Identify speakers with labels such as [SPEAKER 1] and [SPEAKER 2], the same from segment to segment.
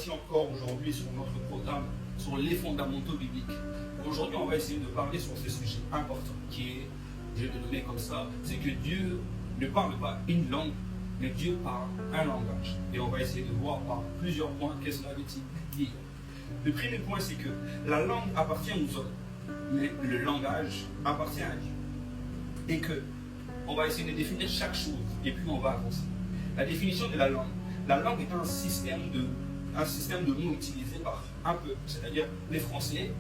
[SPEAKER 1] voici encore aujourd'hui sur notre programme sur les fondamentaux bibliques. Aujourd'hui, on va essayer de parler sur ce sujet important qui est, je vais le nommer comme ça, c'est que Dieu ne parle pas une langue, mais Dieu parle un langage. Et on va essayer de voir par plusieurs points qu'est-ce que cela veut dire. Le premier point, c'est que la langue appartient aux hommes, mais le langage appartient à Dieu. Et que on va essayer de définir chaque chose, et puis on va avancer. La définition de la langue est un système de mots utilisé par un peuple, c'est-à-dire les Français.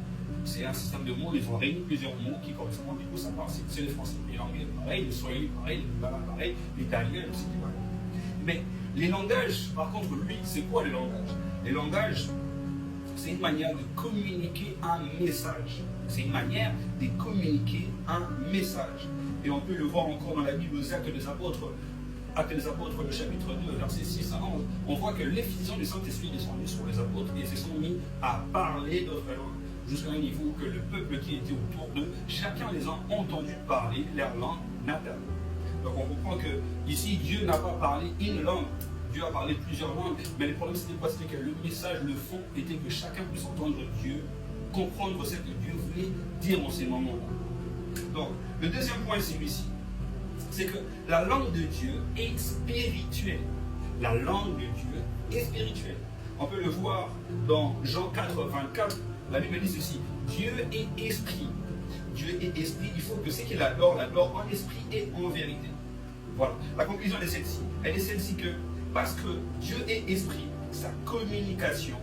[SPEAKER 1] C'est un système de mots, ils ont réuni plusieurs mots qui correspondent, du coup ça part, c'est les Français. Et l'anglais pareil, le swahili pareil, le lala pareil, l'italien aussi pareil. Mais les langages, par contre, lui, c'est quoi les langages? Les langages, c'est une manière de communiquer un message. C'est une manière de communiquer un message. Et on peut le voir encore dans la Bible aux Actes des Apôtres, le chapitre 2, versets 6 à 11. On voit que l'effusion du Saint-Esprit est descendue sur les apôtres et se sont mis à parler d'autres langues, jusqu'à un niveau que le peuple qui était autour d'eux, chacun les a entendus parler leur langue natale. Donc on comprend que ici, Dieu n'a pas parlé une langue, Dieu a parlé plusieurs langues, mais le problème c'était quoi? C'était que le message, le fond, était que chacun puisse entendre Dieu, comprendre ce que Dieu voulait dire en ces moments-là. Donc, le deuxième point, c'est celui-ci. C'est que la langue de Dieu est spirituelle. La langue de Dieu est spirituelle. On peut le voir dans Jean 4, 24. La Bible dit ceci: Dieu est esprit. Dieu est esprit. Il faut que ce qu'il adore, l'adore en esprit et en vérité. Voilà. La conclusion est celle-ci. Elle est celle-ci que parce que Dieu est esprit, sa communication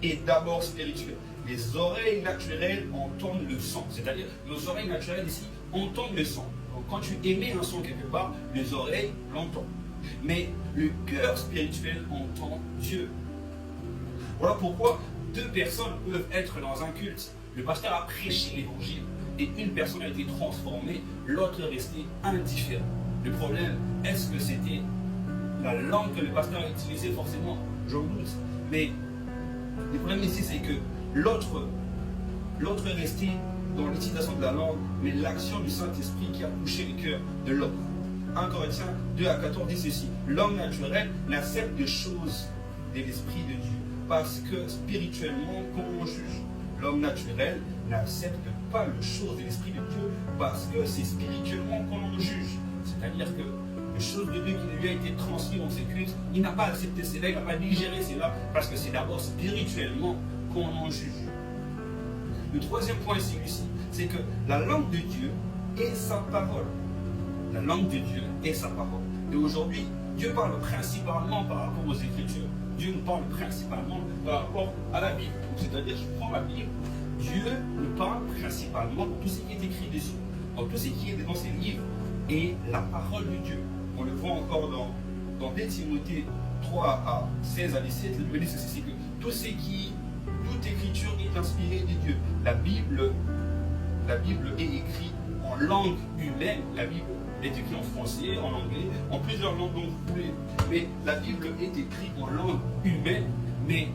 [SPEAKER 1] est d'abord spirituelle. Les oreilles naturelles entendent le son. C'est-à-dire, nos oreilles naturelles ici entendent le son. Donc, quand tu émets un son quelque part, les oreilles l'entendent. Mais le cœur spirituel entend Dieu. Voilà pourquoi deux personnes peuvent être dans un culte. Le pasteur a prêché l'évangile et une personne a été transformée, l'autre est restée indifférente. Le problème, est-ce que c'était la langue que le pasteur a utilisée? Forcément, j'en doute. Mais le problème ici, c'est que l'autre est resté dans l'utilisation de la langue, mais l'action du Saint-Esprit qui a touché le cœur de l'autre. 1 Corinthiens 2 à 14 dit ceci: l'homme naturel n'accepte des choses de l'Esprit de Dieu, parce que spirituellement, qu'on juge. L'homme naturel n'accepte pas les choses de l'Esprit de Dieu, parce que c'est spirituellement qu'on juge. C'est-à-dire que les choses de Dieu qui lui a été transmises dans ses cultes, il n'a pas accepté cela, il n'a pas digéré cela, parce que c'est d'abord spirituellement qu'on en juge. Le troisième point est celui-ci, c'est que la langue de Dieu est sa parole. La langue de Dieu est sa parole. Et aujourd'hui, Dieu parle principalement par rapport aux Écritures. Dieu nous parle principalement par rapport à la Bible. C'est-à-dire, je prends la Bible, Dieu nous parle principalement de tout ce qui est écrit dessus. Donc, tout ce qui est dans ces livres est la parole de Dieu. On le voit encore dans 2 Timothée 3 à 16 à 17. La Bible dit ceci, c'est que toute écriture est inspirée de Dieu. La Bible est écrite en langue humaine. La Bible est écrite en français, en anglais, en plusieurs langues dont vous voulez. Mais la Bible est écrite en langue humaine, mais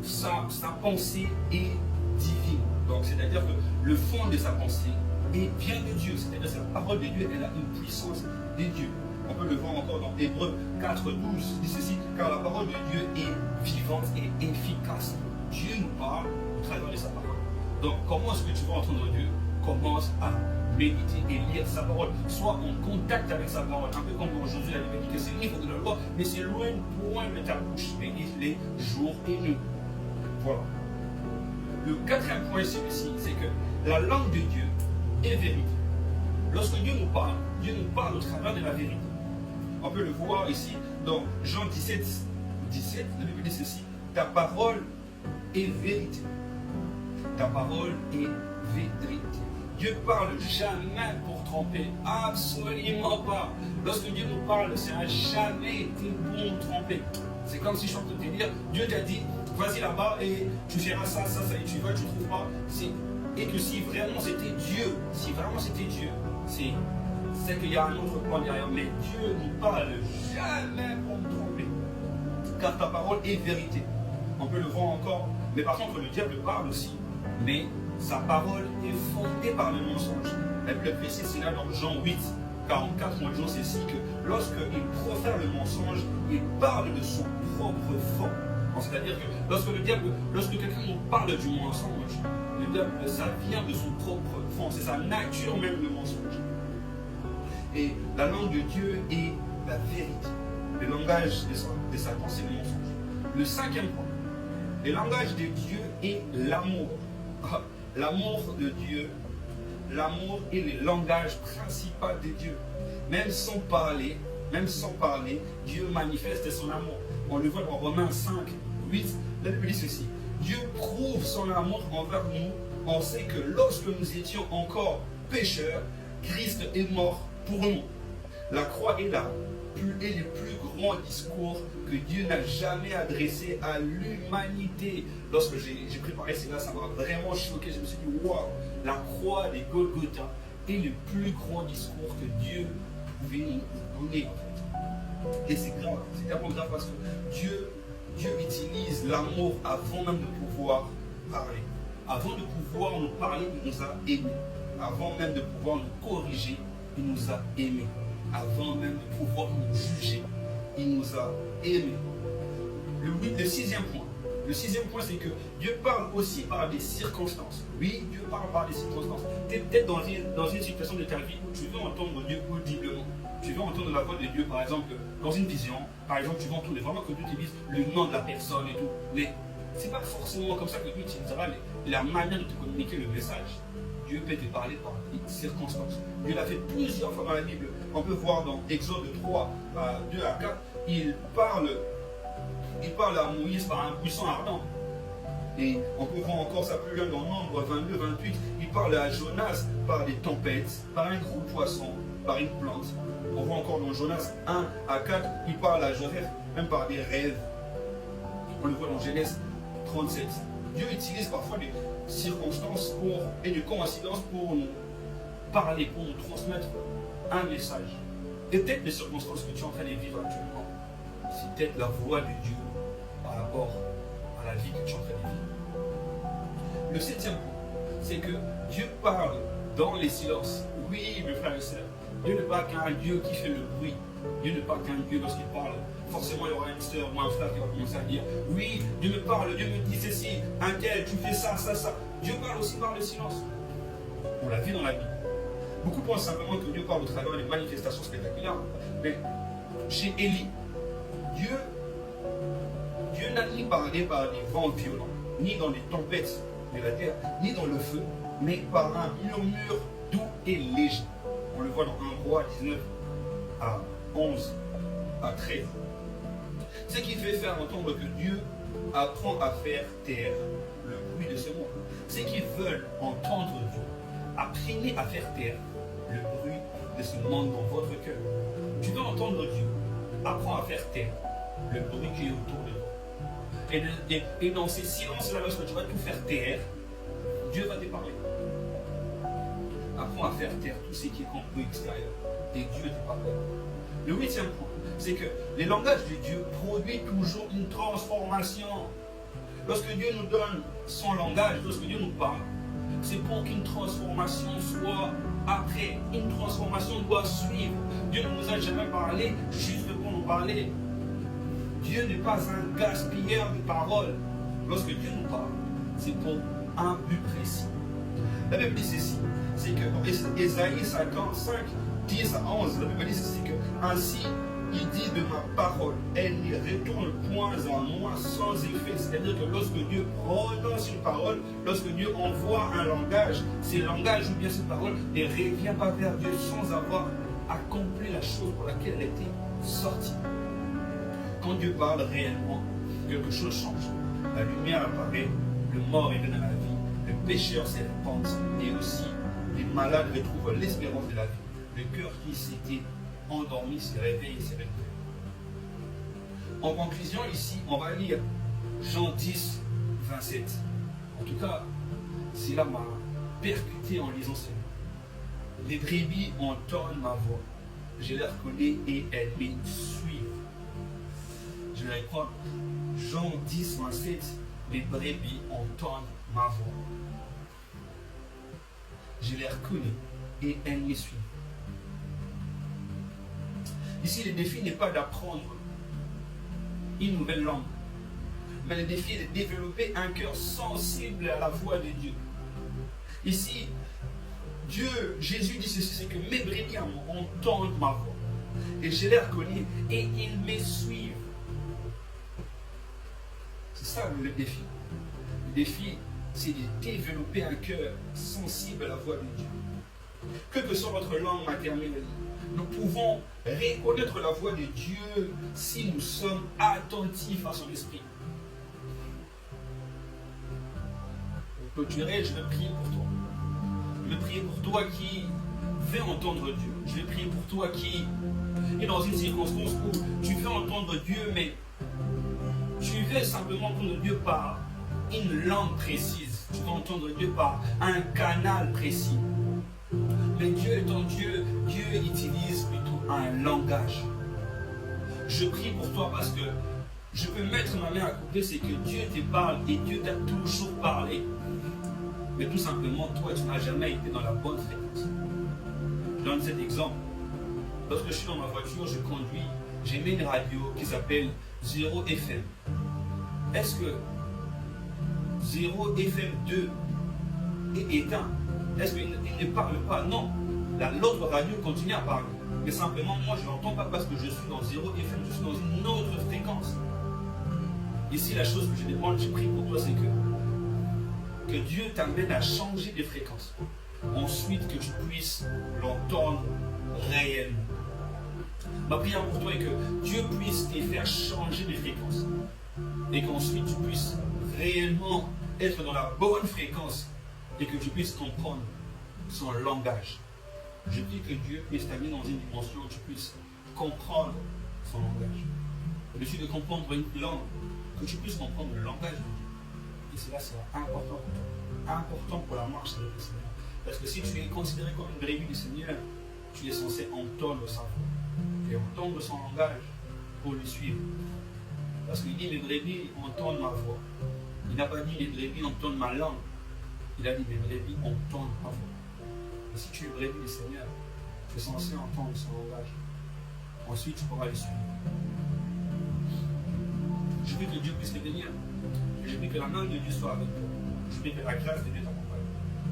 [SPEAKER 1] sa pensée est divine. Donc, c'est-à-dire que le fond de sa pensée vient de Dieu. C'est-à-dire que la parole de Dieu, elle a une puissance de Dieu. On peut le voir encore dans Hébreux 4, 12, dit ceci: car la parole de Dieu est vivante et efficace. Dieu nous parle au travers de sa parole. Donc, comment est-ce que tu vas entendre Dieu? Commence à méditer et lire sa parole. Sois en contact avec sa parole. Un peu comme dans Josué, la Bible dit que c'est le livre de la loi, mais c'est loin de ta bouche. Mais il est jour et nuit. Voilà. Le quatrième point, c'est celui-ci, c'est que la langue de Dieu est vérité. Lorsque Dieu nous parle au travers de la vérité. On peut le voir ici dans Jean 17, la Bible dit ceci: ta parole est vérité. Ta parole est vérité. Dieu parle jamais pour tromper, absolument pas. Lorsque Dieu nous parle, ça n'a jamais été pour nous tromper. C'est comme si je suis en train de te dire, Dieu t'a dit, vas-y là-bas et tu feras ça, et tu vas, tu ne trouves pas. Et que si vraiment c'était Dieu, c'est qu'il y a un autre plan derrière. Mais Dieu ne parle jamais pour nous tromper. Car ta parole est vérité. On peut le voir encore. Mais par contre, le diable parle aussi. Mais sa parole est fondée par le mensonge. La Bible précise cela dans Jean 8, 44, on dit ceci, que lorsqu'il profère le mensonge, il parle de son propre fond. C'est-à-dire que lorsque quelqu'un nous parle du mensonge, le diable, ça vient de son propre fond, c'est sa nature même le mensonge. Et la langue de Dieu est la vérité. Le langage de Satan, c'est le mensonge. Le cinquième point, le langage de Dieu est l'amour. L'amour de Dieu, l'amour est le langage principal de Dieu. Même sans parler, Dieu manifeste son amour. On le voit dans Romains 5, 8, la Bible dit ceci. Dieu prouve son amour envers nous. On sait que lorsque nous étions encore pécheurs, Christ est mort pour nous. La croix est le plus grand discours que Dieu n'a jamais adressé à l'humanité. Lorsque j'ai préparé cela, ça m'a vraiment choqué. Je me suis dit, waouh, la croix des Golgotha est le plus grand discours que Dieu pouvait nous donner. Et c'est grave, c'est tellement grave parce que Dieu utilise l'amour avant même de pouvoir parler. Avant de pouvoir nous parler, il nous a aimés. Avant même de pouvoir nous corriger, il nous a aimés. Avant même de pouvoir nous juger, il nous a aimés. Le sixième point, c'est que Dieu parle aussi par des circonstances. Oui, Dieu parle par des circonstances. Tu es peut-être dans une situation de ta vie où tu veux entendre Dieu audiblement. Tu veux entendre la voix de Dieu, par exemple, dans une vision. Par exemple, tu veux entendre vraiment que Dieu te dise le nom de la personne et tout. Mais ce n'est pas forcément comme ça que Dieu utilisera la manière de te communiquer le message. Dieu peut te parler par des circonstances. Dieu l'a fait plusieurs fois dans la Bible. On peut voir dans Exode 3, 2 à 4, il parle à Moïse par un buisson ardent. Et on peut voir encore ça plus loin dans Nombre 22, 28. Il parle à Jonas par des tempêtes, par un gros poisson, par une plante. On voit encore dans Jonas 1 à 4, il parle à Joseph même par des rêves. On le voit dans Genèse 37. Dieu utilise parfois des circonstances et des coïncidences pour nous parler, pour nous transmettre un message. Et peut-être les circonstances que tu es en train de vivre actuellement, c'est peut-être la voix de Dieu par rapport à la vie que tu es en train de vivre. Le septième point, c'est que Dieu parle dans les silences. Oui, mes frères et sœurs, Dieu n'est pas qu'un Dieu qui fait le bruit. Dieu n'est pas qu'un Dieu lorsqu'il parle. Forcément, il y aura une sœur ou un frère qui va commencer à dire oui, Dieu me parle, Dieu me dit ceci, un tel, tu fais ça, ça, ça. Dieu parle aussi par le silence. On l'a vu dans la Bible. Beaucoup pensent simplement que Dieu parle au travers des manifestations spectaculaires. Mais chez Élie, Dieu n'a ni parlé par des vents violents, ni dans les tempêtes de la terre, ni dans le feu, mais par un murmure doux et léger. On le voit dans 1 Roi 19 à 11 à 13. Ce qui fait faire entendre que Dieu apprend à faire taire le bruit de ce monde. Ceux qui veulent entendre Dieu, apprenez à faire taire le bruit de ce monde dans votre cœur. Tu veux entendre Dieu, apprends à faire taire le bruit qui est autour de toi. Et dans ces silences-là, lorsque tu vas tout faire taire, Dieu va te parler. Apprends à faire taire tout ce qui est comme bruit extérieur. Et Dieu te parle. Le huitième point, c'est que le langage de Dieu produit toujours une transformation. Lorsque Dieu nous donne son langage, lorsque Dieu nous parle, c'est pour qu'une transformation soit après. Une transformation doit suivre. Dieu ne nous a jamais parlé juste pour nous parler. Dieu n'est pas un gaspilleur de paroles. Lorsque Dieu nous parle, c'est pour un but précis. La Bible dit ceci, c'est que Ésaïe 55, 10 à 11, la Bible dit ceci, que ainsi il dit de ma parole, elle ne retourne point à moi sans effet. C'est-à-dire que lorsque Dieu prononce une parole, lorsque Dieu envoie un langage, ce langage ou bien cette parole ne revient pas vers Dieu sans avoir accompli la chose pour laquelle elle était sortie. Quand Dieu parle réellement, quelque chose change. La lumière apparaît, le mort est donné à la vie, le pécheur s'est repenti et aussi les malades retrouvent l'espérance de la vie. Le cœur qui s'était endormi se réveille et se réveille. En conclusion, ici, on va lire Jean 10, 27. En tout cas, cela m'a percuté en lisant cela. Les brebis entendent ma voix. Je les reconnais et elles me suivent. Je vais reprendre. Jean 10, 27. Les brebis entendent ma voix. Je les reconnais et elles me suivent. Ici, le défi n'est pas d'apprendre une nouvelle langue. mais le défi est de développer un cœur sensible à la voix de Dieu. Ici, Jésus dit ceci, c'est que mes brebis entendent ma voix. Et je les reconnais et ils me suivent. C'est ça le défi. Le défi, c'est de développer un cœur sensible à la voix de Dieu. Quelle que soit votre langue maternelle, nous pouvons reconnaître la voix de Dieu si nous sommes attentifs à son esprit. Pour clôturer, je vais prier pour toi. Je vais prier pour toi qui veux entendre Dieu. Je vais prier pour toi qui est dans une circonstance où tu veux entendre Dieu, mais tu veux simplement entendre Dieu par une langue précise. Tu veux entendre Dieu par un canal précis. Mais Dieu étant Dieu, Dieu utilise plutôt un langage. Je prie pour toi parce que je peux mettre ma main à côté, c'est que Dieu te parle et Dieu t'a toujours parlé. Mais tout simplement, toi, tu n'as jamais été dans la bonne fréquence. Je donne cet exemple. Lorsque je suis dans ma voiture, je conduis, j'ai mis une radio qui s'appelle 0 FM. Est-ce que 0 FM 2 est éteint? Est-ce qu'il ne parle pas? Non. L'autre radio continue à parler. Mais simplement, moi, je ne l'entends pas parce que je suis dans 0 FM, je suis dans une autre fréquence. Ici, la chose que je demande, je prie pour toi, c'est que Dieu t'amène à changer de fréquence. Ensuite, que tu puisses l'entendre réellement. Ma prière pour toi est que Dieu puisse te faire changer de fréquence. Et qu'ensuite, tu puisses réellement être dans la bonne fréquence et que tu puisses comprendre son langage. Je prie que Dieu puisse t'amener dans une dimension où tu puisses comprendre son langage. Au-dessus de comprendre une langue, que tu puisses comprendre le langage de Dieu. Et cela sera important pour toi, important pour la marche avec le Seigneur. Parce que si tu es considéré comme une brebis du Seigneur, tu es censé entendre sa voix et entendre son langage pour le suivre. Parce qu'il dit mes brebis entendent ma voix. Il n'a pas dit mes brebis entendent ma langue. Il a dit mes brebis entendent ma voix. Et si tu es brebis du Seigneur, tu es censé entendre son langage. Ensuite, tu pourras le suivre. Je prie que Dieu puisse te bénir. Je prie que la main de Dieu soit avec toi. Je prie que la grâce de Dieu t'accompagne.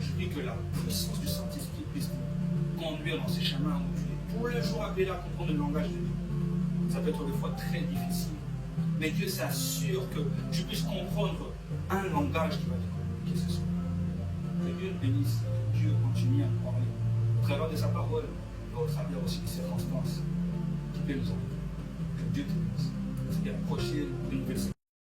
[SPEAKER 1] Je prie que la puissance du Saint-Esprit puisse te conduire dans ces chemins où tu es tous les jours appelé à comprendre le langage de Dieu. Ça peut être des fois très difficile. Mais Dieu s'assure que tu puisses comprendre un langage qui va te communiquer ce soir. Que Dieu te bénisse. Que Dieu continue à nous parler. Au travers de sa parole, et au travers aussi des circonstances qui peuvent nous enlever. Que Dieu te bénisse. C'est la prochaine nouvelle séquence.